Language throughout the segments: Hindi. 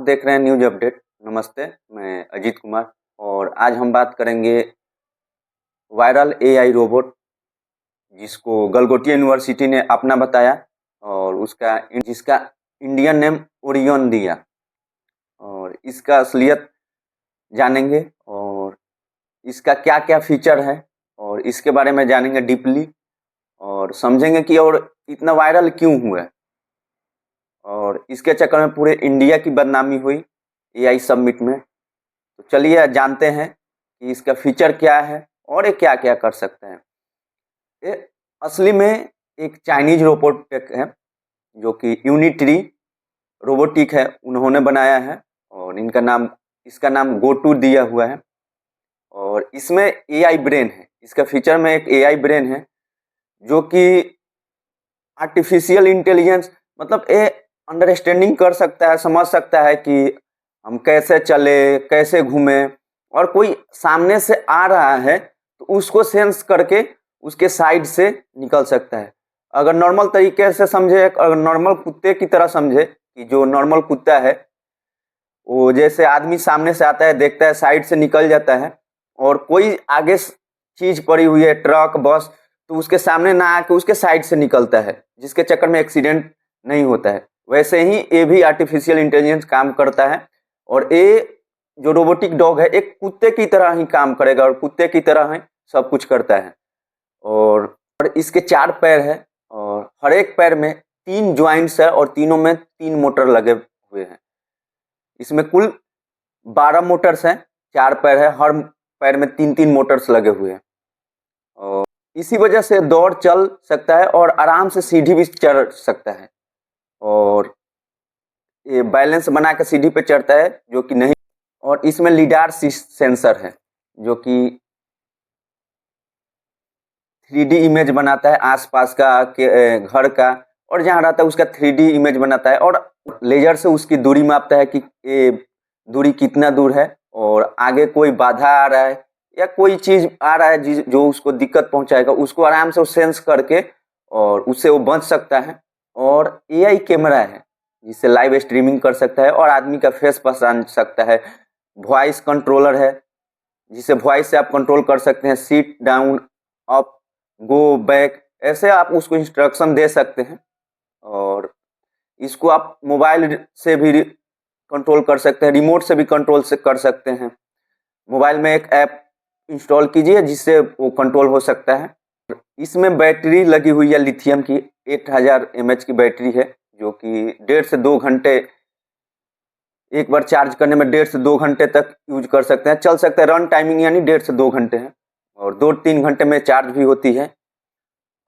देख रहे हैं न्यूज अपडेट। नमस्ते, मैं अजीत कुमार और आज हम बात करेंगे वायरल एआई रोबोट जिसको गलगोटिया यूनिवर्सिटी ने अपना बताया और जिसका इंडियन नेम ओरियन दिया और इसका असलियत जानेंगे और इसका क्या क्या फीचर है और इसके बारे में जानेंगे डीपली और समझेंगे कि और इतना वायरल क्यों हुआ है और इसके चक्कर में पूरे इंडिया की बदनामी हुई एआई समिट में। तो चलिए जानते हैं कि इसका फीचर क्या है और ये क्या क्या कर सकते हैं। ये असली में एक चाइनीज रोबोटिक है जो कि यूनिट्री रोबोटिक है, उन्होंने बनाया है और इसका नाम गोटू दिया हुआ है और इसमें एआई ब्रेन है। इसका फीचर में एक एआई ब्रेन है जो कि आर्टिफिशियल इंटेलिजेंस मतलब ये अंडरस्टैंडिंग कर सकता है, समझ सकता है कि हम कैसे चले, कैसे घूमे और कोई सामने से आ रहा है तो उसको सेंस करके उसके साइड से निकल सकता है। अगर नॉर्मल तरीके से समझे, अगर नॉर्मल कुत्ते की तरह समझे कि जो नॉर्मल कुत्ता है वो जैसे आदमी सामने से आता है, देखता है, साइड से निकल जाता है और कोई आगे चीज पड़ी हुई है, ट्रक, बस, तो उसके सामने ना आके उसके साइड से निकलता है जिसके चक्कर में एक्सीडेंट नहीं होता है। वैसे ही ये भी आर्टिफिशियल इंटेलिजेंस काम करता है और ये जो रोबोटिक डॉग है एक कुत्ते की तरह ही काम करेगा और कुत्ते की तरह ही सब कुछ करता है। और इसके 4 पैर है और हर एक पैर में 3 ज्वाइंट्स है और तीनों में 3 मोटर लगे हुए हैं। इसमें कुल 12 मोटर्स हैं, 4 पैर है, हर पैर में 3-3 मोटर्स लगे हुए हैं और इसी वजह से दौड़ चल सकता है और आराम से सीढ़ी भी चढ़ सकता है और ये बैलेंस बना के सीढ़ी पे चढ़ता है जो कि नहीं। और इसमें लीडार सेंसर है जो कि 3D इमेज बनाता है आसपास का घर का और जहाँ रहता है उसका 3D इमेज बनाता है और लेजर से उसकी दूरी मापता है कि ये दूरी कितना दूर है और आगे कोई बाधा आ रहा है या कोई चीज आ रहा है जो उसको दिक्कत पहुंचाएगा, उसको आराम से वो सेंस करके और उससे वो बच सकता है। और एआई कैमरा है जिससे लाइव स्ट्रीमिंग कर सकता है और आदमी का फेस पहचान सकता है। वॉइस कंट्रोलर है जिसे वॉइस से आप कंट्रोल कर सकते हैं, सीट डाउन, अप, गो, बैक, ऐसे आप उसको इंस्ट्रक्शन दे सकते हैं और इसको आप मोबाइल से भी कंट्रोल कर सकते हैं, रिमोट से भी कंट्रोल से कर सकते हैं। मोबाइल में एक ऐप इंस्टॉल कीजिए जिससे वो कंट्रोल हो सकता है। इसमें बैटरी लगी हुई है लिथियम की, 8000 mAh की बैटरी है जो कि 1.5 से 2 घंटे, एक बार चार्ज करने में 1.5 से 2 घंटे तक यूज कर सकते हैं, चल सकता है। रन टाइमिंग यानी 1.5 से 2 घंटे है और 2-3 घंटे में चार्ज भी होती है।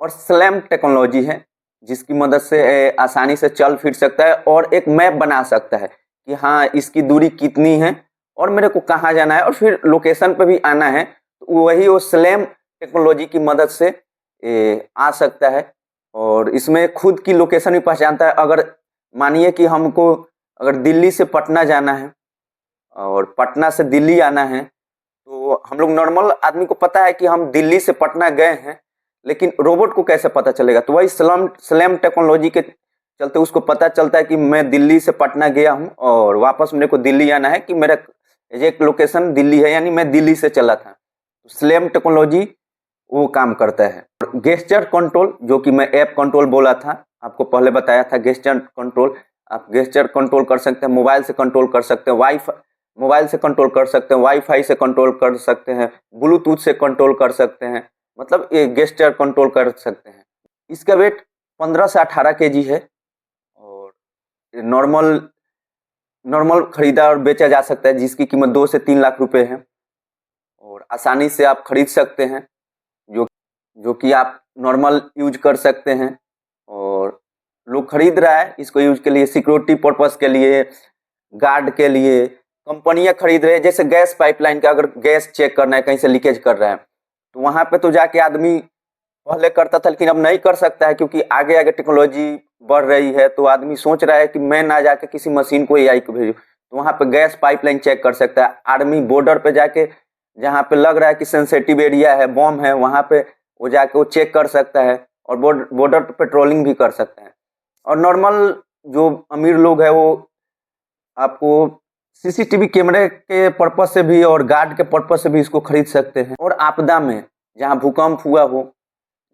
और स्लैम टेक्नोलॉजी है जिसकी मदद से आसानी से चल फिर सकता है और एक मैप बना सकता है कि हाँ इसकी दूरी कितनी है और मेरे को कहाँ जाना है और फिर लोकेशन पे भी आना है, तो वही वो स्लैम टेक्नोलॉजी की मदद से आ सकता है। और इसमें खुद की लोकेशन भी पहचानता है। अगर मानिए कि हमको अगर दिल्ली से पटना जाना है और पटना से दिल्ली आना है तो हम लोग नॉर्मल आदमी को पता है कि हम दिल्ली से पटना गए हैं, लेकिन रोबोट को कैसे पता चलेगा? तो वही स्लैम टेक्नोलॉजी के चलते उसको पता चलता है कि मैं दिल्ली से पटना गया हूं और वापस मेरे को दिल्ली आना है, कि मेरा एक लोकेशन दिल्ली है यानी मैं दिल्ली से चला था। तो स्लैम टेक्नोलॉजी वो काम करता है। गेस्चर कंट्रोल, जो कि मैं ऐप कंट्रोल बोला था, आपको पहले बताया था गेस्चर कंट्रोल। आप गेस्चर कंट्रोल कर सकते हैं, मोबाइल से कंट्रोल कर सकते हैं, मोबाइल से कंट्रोल कर सकते हैं, वाईफाई से कंट्रोल कर सकते हैं, ब्लूटूथ से कंट्रोल कर सकते हैं, मतलब ये गेस्चर कंट्रोल कर सकते हैं। इसका वेट 15 से 18 केजी है और नॉर्मल नॉर्मल खरीदा और बेचा जा सकता है जिसकी कीमत 2 से 3 लाख रुपए है और आसानी से आप खरीद सकते हैं, जो कि आप नॉर्मल यूज कर सकते हैं। और लोग खरीद रहा है इसको यूज के लिए, सिक्योरिटी पर्पस के लिए, गार्ड के लिए कंपनियां खरीद रहे हैं। जैसे गैस पाइपलाइन का अगर गैस चेक करना है, कहीं से लीकेज कर रहा है, तो वहां पे तो जाके आदमी पहले करता था लेकिन अब नहीं कर सकता है क्योंकि आगे आगे टेक्नोलॉजी बढ़ रही है। तो आदमी सोच रहा है कि मैं ना जाके किसी मशीन को एआई को भेजूं, तो वहां पे गैस पाइपलाइन चेक कर सकता है। आर्मी बॉर्डर पे जाके जहाँ पे लग रहा है कि सेंसिटिव एरिया है, बॉम्ब है, वहां पे वो जाके वो चेक कर सकता है और बॉर्डर पे पेट्रोलिंग भी कर सकता है। और नॉर्मल जो अमीर लोग है वो आपको सीसीटीवी कैमरे के पर्पज से भी और गार्ड के पर्पज से भी इसको खरीद सकते हैं। और आपदा में जहाँ भूकंप हुआ हो,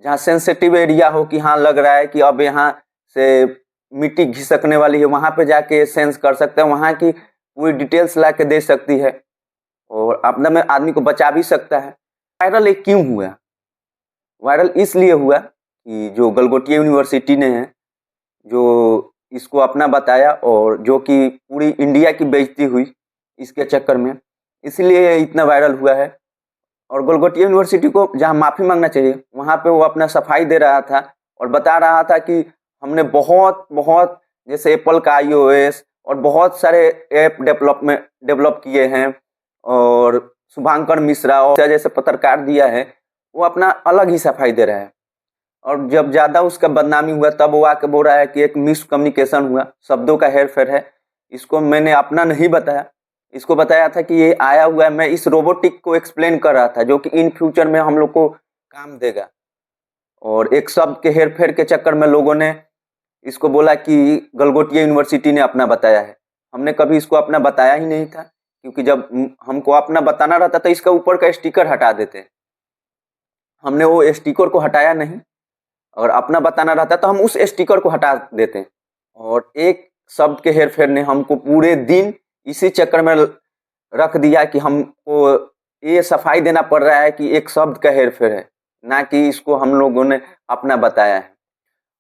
जहाँ सेंसिटिव एरिया हो कि हाँ लग रहा है कि अब यहाँ से मिट्टी घिसकने वाली है, वहाँ पे जाके सेंस कर सकते हैं, वहाँ की पूरी डिटेल्स ला के दे सकती है और आपदा में आदमी को बचा भी सकता है। वायरल ये क्यों हुआ? वायरल इसलिए हुआ कि जो गलगोटिया यूनिवर्सिटी ने है जो इसको अपना बताया और जो कि पूरी इंडिया की बेइज्जती हुई इसके चक्कर में, इसलिए इतना वायरल हुआ है। और गलगोटिया यूनिवर्सिटी को जहाँ माफ़ी मांगना चाहिए वहाँ पे वो अपना सफाई दे रहा था और बता रहा था कि हमने बहुत बहुत जैसे एप्पल का iOS और बहुत सारे ऐप डेवलप किए हैं और शुभांकर मिश्रा और जैसे पत्रकार दिया है, वो अपना अलग ही सफाई दे रहा है। और जब ज़्यादा उसका बदनामी हुआ तब वो आके बोल रहा है कि एक मिसकम्युनिकेशन हुआ, शब्दों का हेरफेर है। इसको मैंने अपना नहीं बताया, इसको बताया था कि ये आया हुआ है, मैं इस रोबोटिक को एक्सप्लेन कर रहा था जो कि इन फ्यूचर में हम लोग को काम देगा। और एक शब्द के हेरफेर के चक्कर में लोगों ने इसको बोला कि गलगोटिया यूनिवर्सिटी ने अपना बताया है। हमने कभी इसको अपना बताया ही नहीं था, क्योंकि जब हमको अपना बताना रहता था इसका ऊपर का स्टिकर हटा देते। हमने वो स्टिकर को हटाया नहीं, और अपना बताना रहता तो हम उस स्टिकर को हटा देते। और एक शब्द के हेरफेर ने हमको पूरे दिन इसी चक्कर में रख दिया कि हमको ये सफाई देना पड़ रहा है कि एक शब्द का हेरफेर है, ना कि इसको हम लोगों ने अपना बताया है।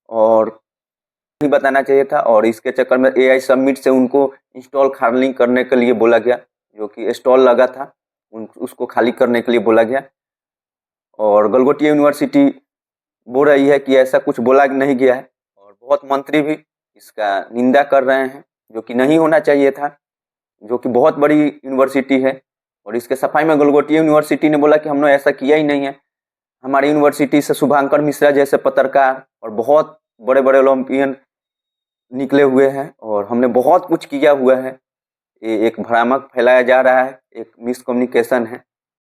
और नहीं बताना चाहिए था। और इसके चक्कर में AI सबमिट से उनको इंस्टॉल खाली करने के लिए बोला गया, जो कि स्टॉल लगा था उसको खाली करने के लिए बोला गया। और गलगोटिया यूनिवर्सिटी बोल रही है कि ऐसा कुछ बोला नहीं गया है, और बहुत मंत्री भी इसका निंदा कर रहे हैं, जो कि नहीं होना चाहिए था, जो कि बहुत बड़ी यूनिवर्सिटी है। और इसके सफाई में गलगोटिया यूनिवर्सिटी ने बोला कि हमने ऐसा किया ही नहीं है। हमारी यूनिवर्सिटी से शुभांकर मिश्रा जैसे पत्रकार और बहुत बड़े बड़े ओलंपियन निकले हुए हैं और हमने बहुत कुछ किया हुआ है। ये एक भ्रामक फैलाया जा रहा है, एक मिसकम्युनिकेशन है।